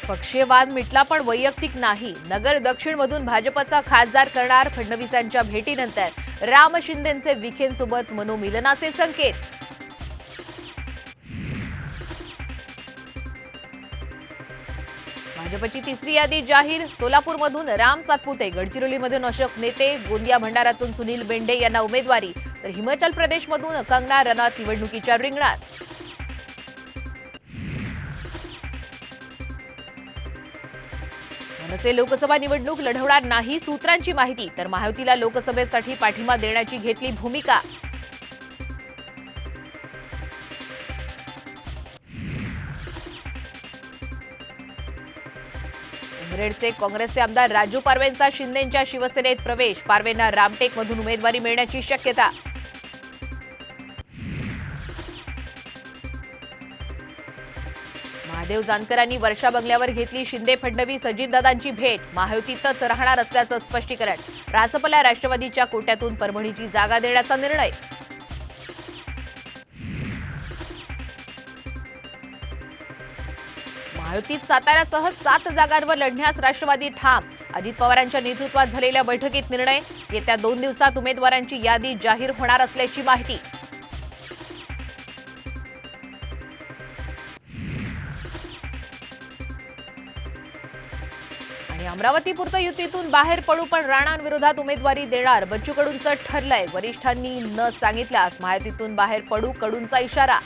पक्षीय वाद मिटला पण वैयक्तिक नाही. नगर दक्षिण मधून भाजपचा खासदार करणार. फडणवीसांच्या भेटीनंतर राम शिंदेंचे विखेंसोबत मनोमिलनाचे संकेत. भाजपची तिसरी यादी जाहीर. सोलापूरमधून राम सातपुते, गडचिरोलीमधून अशोक नेते, गोंदिया भंडारातून सुनील बेंडे यांना उमेदवारी, तर हिमाचल प्रदेशमधून कंगना रनौत निवडणुकीच्या रिंगणात. मनसे लोकसभा निवडणूक लढवणार नाही सूत्रांची माहिती, तर महायुतीला लोकसभेसाठी पाठिंबा देण्याची घेतली भूमिका. उमरेडचे काँग्रेसचे आमदार राजू पारवेंचा शिंदेंच्या शिवसेनेत प्रवेश. पारवेंना रामटेकमधून उमेदवारी मिळण्याची शक्यता. महादेव जानकरांनी वर्षा बंगल्यावर घेतली शिंदे फडणवीस अजितदादांची भेट. महायुतीतच राहणार असल्याचं स्पष्टीकरण. रासपला राष्ट्रवादीच्या कोट्यातून परभणीची जागा देण्याचा निर्णय. महायुतीत साताऱ्यासह 7 जागांवर लढण्यास राष्ट्रवादी ठाम. अजित पवारांच्या नेतृत्वात झालेल्या बैठकीत निर्णय. येत्या 2 दिवसात उमेदवारांची यादी जाहीर होणार असल्याची माहिती. आणि अमरावतीपुरतं युतीतून बाहेर पडू पण राणांविरोधात उमेदवारी देणार. बच्चू कडूंचं ठरलंय. वरिष्ठांनी न सांगितल्यास महायुतीतून बाहेर पडू, कडूंचा इशारा.